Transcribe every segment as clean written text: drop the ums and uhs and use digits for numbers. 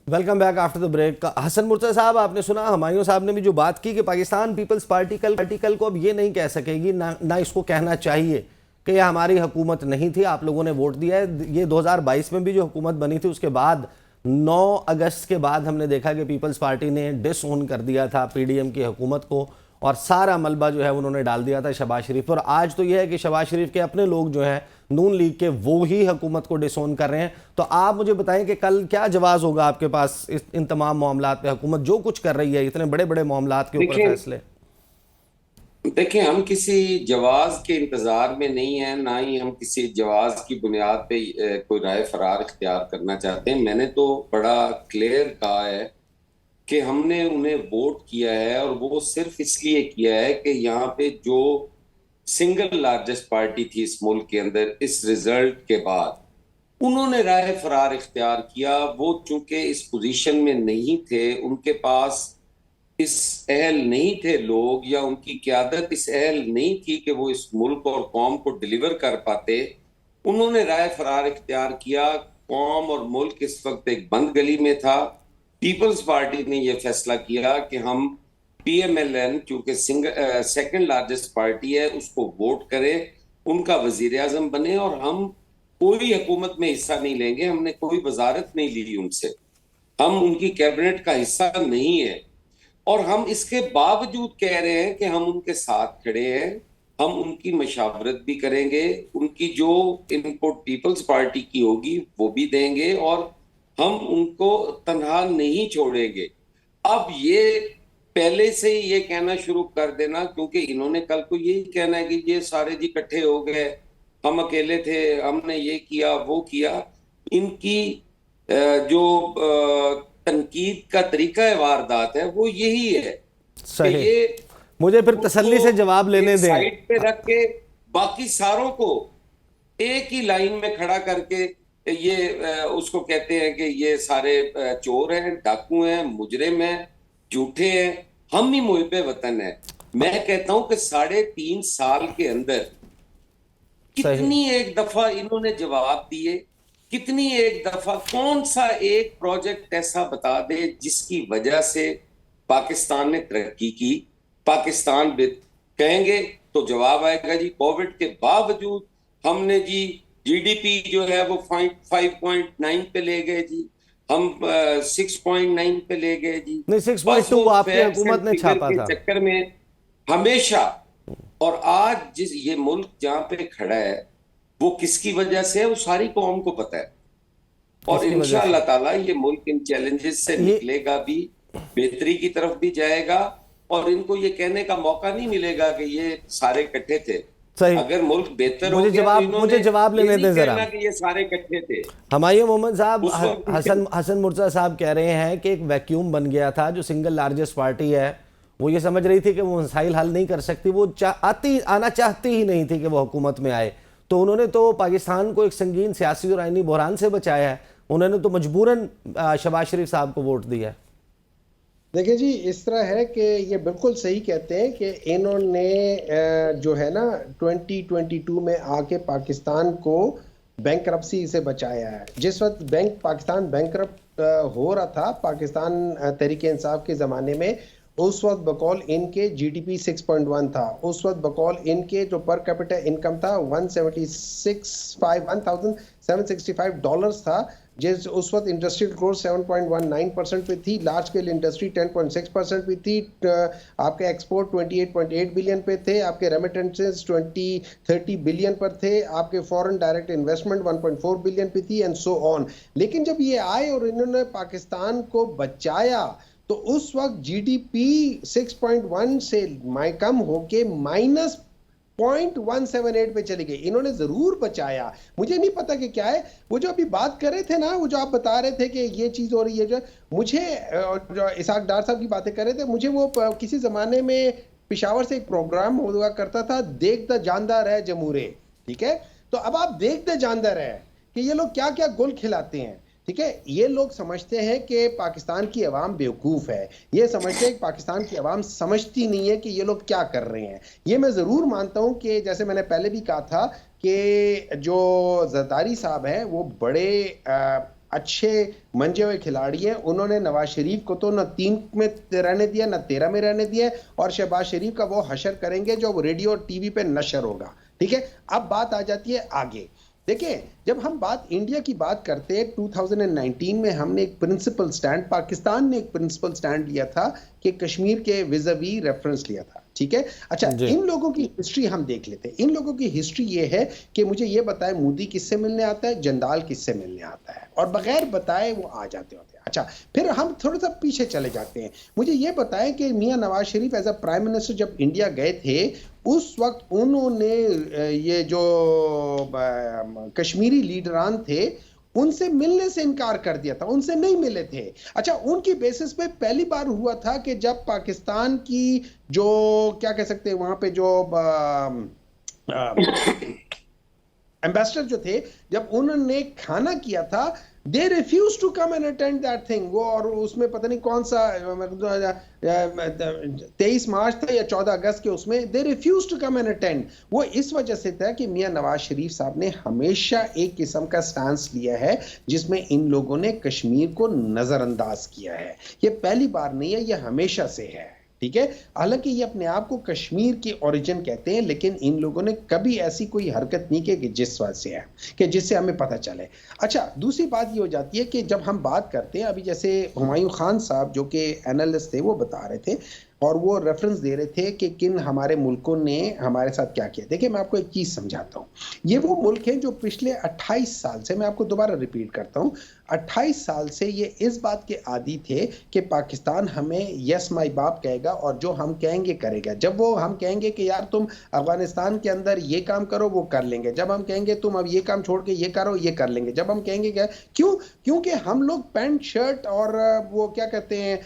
Welcome back after the break. Hasan Murtaza साहब, आपने सुना हुमायूं साहब ने भी जो बात की कि पाकिस्तान पीपल्स पार्टी कल को अब ये नहीं कह सकेगी, ना इसको कहना चाहिए कि यह हमारी हुकूमत नहीं थी, आप लोगों ने वोट दिया है। ये 2022 में भी जो हुकूमत बनी थी उसके बाद 9 अगस्त के बाद हमने देखा कि पीपल्स पार्टी ने डिसओन कर दिया था पीडीएम की हुकूमत को और सारा मलबा जो है उन्होंने डाल दिया था शहबाज शरीफ पर। आज तो यह है कि शहबाज शरीफ के अपने लोग जो हैं नून लीग के, वो ही हुकूमत को डिसोन कर रहे हैं। तो आप मुझे बताएं कि कल क्या जवाब होगा आपके पास इन तमाम मामलात पे? हुकूमत जो कुछ कर रही है, इतने बड़े बड़े मामलात के ऊपर फैसले। देखिए, हम किसी जवाब के इंतजार में नहीं है, ना ही हम किसी जवाब की बुनियाद पे कोई राय फरार इख्तियार करना चाहते हैं। मैंने तो बड़ा क्लियर कहा है कि हमने उन्हें वोट किया है और वो सिर्फ इसलिए किया है कि यहाँ पे जो सिंगल लार्जेस्ट पार्टी थी इस मुल्क के अंदर, इस रिजल्ट के बाद उन्होंने राय फरार इख्तियार किया। वो चूंकि इस पोजीशन में नहीं थे, उनके पास इस अहल नहीं थे लोग, या उनकी क्यादत इस अहल नहीं थी कि वो इस मुल्क और कौम को डिलीवर कर पाते, उन्होंने राय फरार इख्तियार किया। कौम और मुल्क इस वक्त एक बंद गली में था। पीपल्स पार्टी ने यह फैसला किया कि हम पीएमएलएन, क्योंकि सेकंड लार्जेस्ट पार्टी है, उसको वोट करें, उनका वजीर आजम बने, और हम कोई हुकूमत में हिस्सा नहीं लेंगे। हमने कोई वजारत नहीं ली उनसे, हम उनकी कैबिनेट का हिस्सा नहीं है, और हम इसके बावजूद कह रहे हैं कि हम उनके साथ खड़े हैं। हम उनकी मशावरत भी करेंगे, उनकी जो इनपुट पीपल्स पार्टी की होगी वो भी देंगे, और हम उनको तनहा नहीं छोड़ेंगे। अब ये पहले से ही ये कहना शुरू कर देना, क्योंकि इन्होंने कल को यही कहना है कि ये सारे जी इकट्ठे हो गए, हम अकेले थे, हमने ये किया वो किया। इनकी जो तनकीद का तरीका है, वारदात है, वो यही है कि सही। ये मुझे फिर तसल्ली से उसको जवाब लेने एक दें। साइड पे रख के बाकी सारों को एक ही लाइन में खड़ा करके ये उसको कहते हैं कि ये सारे चोर हैं, डाकू हैं, मुजरिम हैं, झूठे हैं, हम ही मुहिब वतन है। मैं कहता हूं कि 3.5 साल के अंदर सही। कितनी एक दफा इन्होंने जवाब दिए, कितनी एक दफा, कौन सा एक प्रोजेक्ट ऐसा बता दे जिसकी वजह से पाकिस्तान ने तरक्की की। पाकिस्तान कहेंगे तो जवाब आएगा जी कोविड के बावजूद हमने जी जीडीपी जो है वो 5.9 पे ले गए जी, हम 6.9 पे ले गए जी। नहीं, बस 6.2 वो आपकी फैक्ट्स एंड हुकूमत ने फिगर छापा के था। चक्कर में हमेशा। और आज जिस ये मुल्क जहां पे खड़ा है वो किसकी वजह से है, वो सारी कौम को पता है। और किसकी वजह से? इंशाअल्लाह ताला ये मुल्क इन चैलेंजेस से ये निकलेगा भी, बेहतरी की तरफ भी जाएगा, और इनको ये कहने का मौका नहीं मिलेगा कि ये सारे इकट्ठे थे। सही। अगर मुल्क बेहतर हो गया तो इन्होंने मुझे जवाब ये लेने नहीं दें जरा। कहना कि ये सारे इकट्ठे थे। हमायूं मोहम्मद साहब, उस वक्त हसन मुर्तज़ा साहब कह रहे हैं कि एक वैक्यूम बन गया था। जो सिंगल लार्जेस्ट पार्टी है वो ये समझ रही थी कि वो मसाइल हल नहीं कर सकती, वो आना चाहती ही नहीं थी कि वो हुकूमत में आए। तो उन्होंने तो पाकिस्तान को एक संगीन सियासी और आईनी बहरान से बचाया है। उन्होंने तो मजबूरन शहबाज शरीफ साहब को वोट दिया है। देखिए जी, इस तरह है कि ये बिल्कुल सही कहते हैं कि इन्होंने जो है ना 2022 में आके पाकिस्तान को बैंकरप्सी से बचाया है। जिस वक्त पाकिस्तान बैंकरप्ट हो रहा था, पाकिस्तान तहरीक इंसाफ के ज़माने में, उस वक्त बकौल इनके जीडीपी 6.1 था। उस वक्त बकौल इनके जो पर कैपिटा इनकम था $1,765 था। जिस उस वक्त इंडस्ट्रियल ग्रोथ 7.19% पे थी, लार्ज स्केल इंडस्ट्री 10.6% पे थी, आपके एक्सपोर्ट 28.8 बिलियन पे थे, आपके रेमिटेंसेस 30 बिलियन पर थे, आपके फॉरेन डायरेक्ट इन्वेस्टमेंट 1.4 बिलियन पे थी, एंड सो ऑन। लेकिन जब ये आए और इन्होंने पाकिस्तान को बचाया तो उस वक्त जीडीपी 6.1 से कम होके -0.178 पे चली गई। इन्होंने जरूर बचाया। मुझे नहीं पता कि क्या है वो जो अभी बात कर रहे थे ना, वो जो आप बता रहे थे कि ये चीज हो रही है, जो मुझे जो इसाक डार साहब की बातें कर रहे थे, मुझे वो किसी जमाने में पिशावर से एक प्रोग्राम हुआ करता था, देखता जानदार है जमूरे। ठीक है, तो अब आप देखते जानदार है कि ये लोग क्या क्या गुल खिलाते हैं। ठीक है, ये लोग समझते हैं कि पाकिस्तान की अवाम बेवकूफ़ है, ये समझते हैं कि पाकिस्तान की अवाम समझती नहीं है कि ये लोग क्या कर रहे हैं। ये मैं ज़रूर मानता हूं कि जैसे मैंने पहले भी कहा था कि जो जरदारी साहब हैं वो बड़े अच्छे मंजे हुए खिलाड़ी हैं। उन्होंने नवाज शरीफ को तो न 3 में रहने दिया, न 13 में रहने दिया, और शहबाज शरीफ का वो हशर करेंगे जो रेडियो और टीवी पे नशर होगा। ठीक है, अब बात आ जाती है आगे। देखिए, जब हम इंडिया की बात करते हैं, 2019 में हमने एक प्रिंसिपल स्टैंड, पाकिस्तान ने एक प्रिंसिपल स्टैंड लिया था कि कश्मीर के विज़ावी रेफरेंस लिया था। ठीक है, अच्छा, इन लोगों की हिस्ट्री हम देख लेते हैं। इन लोगों की हिस्ट्री ये है कि मुझे ये बताए मोदी किससे मिलने आता है, जंदाल किससे मिलने आता है, और बगैर बताए वो आ जाते होते हैं। अच्छा, फिर हम थोड़ा सा पीछे चले जाते हैं। मुझे ये बताएं कि मियां Nawaz Sharif as a prime minister जब इंडिया गए थे, उस वक्त उन्होंने ये जो कश्मीरी लीडरान थे उनसे मिलने से इनकार कर दिया था, उनसे नहीं मिले थे। अच्छा, उनकी बेसिस पे पहली बार हुआ था कि जब पाकिस्तान की जो क्या कह सकते हैं वहां पे जो एम्बेसडर जो थे, जब उन्होंने खाना किया था, they refuse to come and attend that thing. वो, और उसमें पता नहीं कौन सा 23 मार्च था या 14 अगस्त के, उसमें they refuse to come and attend. वो इस वजह से था कि मियां नवाज शरीफ साहब ने हमेशा एक किस्म का स्टांस लिया है जिसमें इन लोगों ने कश्मीर को नजरअंदाज किया है। ये पहली बार नहीं है, ये हमेशा से है। ठीक है, हालांकि ये अपने आप को कश्मीर के ओरिजिन कहते हैं, लेकिन इन लोगों ने कभी ऐसी कोई हरकत नहीं की कि जिस वजह से है, कि जिससे हमें पता चले। अच्छा, दूसरी बात ये हो जाती है कि जब हम बात करते हैं, अभी जैसे हुमायूं खान साहब जो कि एनालिस्ट थे, वो बता रहे थे और वो रेफरेंस दे रहे थे कि किन हमारे मुल्कों ने हमारे साथ क्या किया। देखिए, मैं आपको एक चीज समझाता हूँ। ये वो मुल्क हैं जो पिछले 28 साल से, मैं आपको दोबारा रिपीट करता हूँ, 28 साल से ये इस बात के आदी थे कि पाकिस्तान हमें यस माई बाप कहेगा और जो हम कहेंगे करेगा। जब वो हम कहेंगे कि यार तुम अफगानिस्तान के अंदर ये काम करो, वो कर लेंगे। जब हम कहेंगे तुम अब ये काम छोड़ के ये करो, ये कर लेंगे। जब हम कहेंगे क्या, क्यों? क्योंकि हम लोग पैंट शर्ट और वो क्या कहते हैं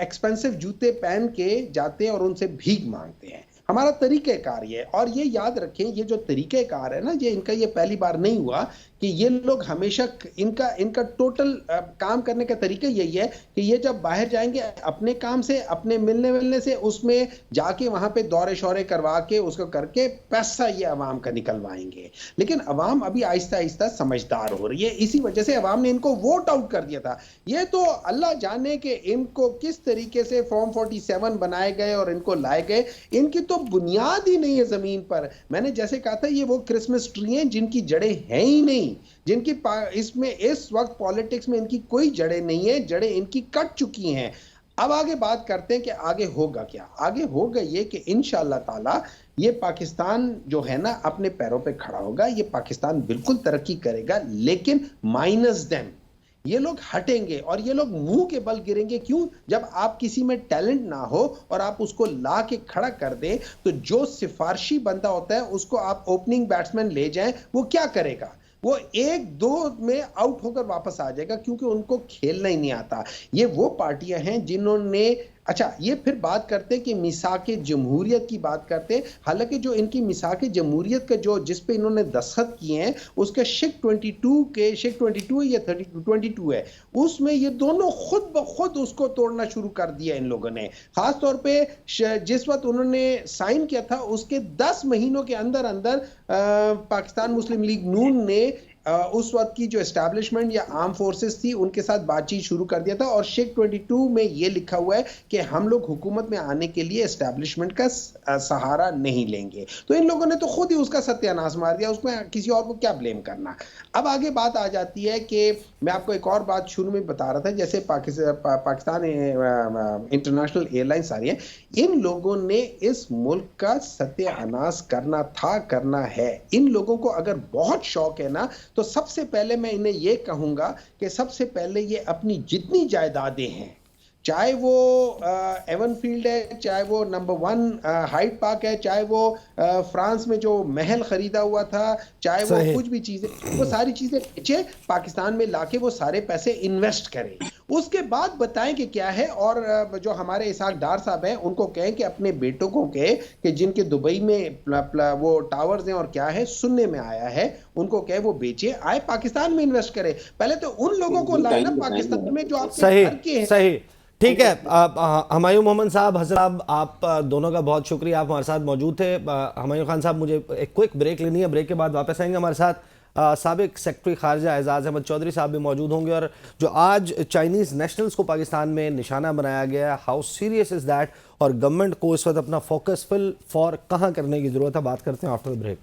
एक्सपेंसिव जूते पहन के जाते हैं और उनसे भीख मांगते हैं। हमारा तरीक़ेकार ये है। और ये याद रखें, ये जो तरीक़ेकार है ना, ये इनका ये पहली बार नहीं हुआ कि ये लोग हमेशा इनका टोटल काम करने का तरीका यही है कि ये जब बाहर जाएंगे अपने काम से, अपने मिलने से, उसमें जाके वहां पे दौरे शौरे करवा के उसको करके पैसा ये अवाम का निकलवाएंगे। लेकिन अवाम अभी आहिस्ता आहिस्ता समझदार हो रही है, इसी वजह से अवाम ने इनको वोट आउट कर दिया था। ये तो अल्लाह जाने कि इनको किस तरीके से फॉर्म 47 बनाए गए और इनको लाए गए। इनकी तो बुनियाद ही नहीं है जमीन पर। मैंने जैसे कहा था, ये वो क्रिसमस ट्री हैं जिनकी जड़ें हैं ही नहीं, जिनकी इसमें इस वक्त पॉलिटिक्स में इनकी कोई जड़ें नहीं है, जड़ें इनकी कट चुकी हैं। अब आगे बात करते हैं कि आगे होगा क्या। आगे होगा ये कि इंशाअल्लाह ताला ये पाकिस्तान जो है ना अपने पैरों पे खड़ा होगा। ये पाकिस्तान बिल्कुल तरक्की करेगा, लेकिन माइनस देम, ये लोग हटेंगे और ये लोग मुंह के बल गिरेंगे। क्यों? जब आप किसी में टैलेंट ना हो और आप उसको ला के खड़ा कर दें, तो जो सिफारशी बंदा होता है उसको आप ओपनिंग बैट्समैन ले जाएं, वो क्या करेगा? वो 1-2 में आउट होकर वापस आ जाएगा, क्योंकि उनको खेलना ही नहीं आता। ये वो पार्टियां हैं जिन्होंने, अच्छा, ये फिर बात करते हैं कि मिसाके जमहूरियत की बात करते हैं। हालांकि जो इनकी मिसाके जमहूरियत का जो जिस पे इन्होंने दस्तखत किए हैं, उसके शिक 22 है या 22 है, उसमें ये दोनों खुद ब खुद उसको तोड़ना शुरू कर दिया इन लोगों ने। खास तौर पे जिस वक्त उन्होंने साइन किया था, उसके 10 महीनों के अंदर अंदर पाकिस्तान मुस्लिम लीग नून ने उस वक्त की जो एस्टैब्लिशमेंट या आर्म फोर्सेस थी उनके साथ बातचीत शुरू कर दिया था। और शेख 22 में ये लिखा हुआ है कि हम लोग हुकूमत में आने के लिए एस्टैब्लिशमेंट का सहारा नहीं लेंगे। तो इन लोगों ने तो खुद ही उसका सत्यानाश मार दिया, उसमें किसी और को क्या ब्लेम करना। अब आगे बात आ जाती है कि मैं आपको एक और बात शुरू में बता रहा था, जैसे पाकिस्तान इंटरनेशनल एयरलाइंस आ रही है, इन लोगों ने इस मुल्क का सत्यानाश करना है। इन लोगों को अगर बहुत शौक है ना, तो सबसे पहले मैं इन्हें यह कहूंगा कि सबसे पहले ये अपनी जितनी जायदादें हैं, चाहे वो एवन फील्ड है, चाहे वो नंबर 1 हाइड पार्क है, चाहे वो फ्रांस में जो महल खरीदा हुआ था, चाहे वो कुछ भी चीजें, वो सारी चीजें बेचे, पाकिस्तान में लाके वो सारे पैसे इन्वेस्ट करें। उसके बाद बताएं कि क्या है। और जो हमारे इसाक डार साहब हैं, उनको कहें कि अपने बेटों को कहें कि जिनके दुबई में वो टावर्स हैं और क्या है सुनने में आया है, उनको कहे वो बेचे, आए पाकिस्तान में इन्वेस्ट करे। पहले तो उन लोगों को लाना पाकिस्तान में जो आपके घर के हैं। सही, ठीक है। हुमायूं मोहम्मद साहब, हज़रत साहब, आप दोनों का बहुत शुक्रिया, आप हमारे साथ मौजूद थे। हुमायूं खान साहब, मुझे एक क्विक ब्रेक लेनी है, ब्रेक के बाद वापस आएंगे हमारे साथ। साबिक सेक्रेटरी खारजा एजाज अहमद चौधरी साहब भी मौजूद होंगे। और जो आज चाइनीज़ नेशनल्स को पाकिस्तान में निशाना बनाया गया, हाउ सीरियस इज़ दैट, और गवर्नमेंट को इस वक्त अपना फोकस फिल फॉर कहाँ करने की ज़रूरत है, बात करते हैं आफ्टर द ब्रेक।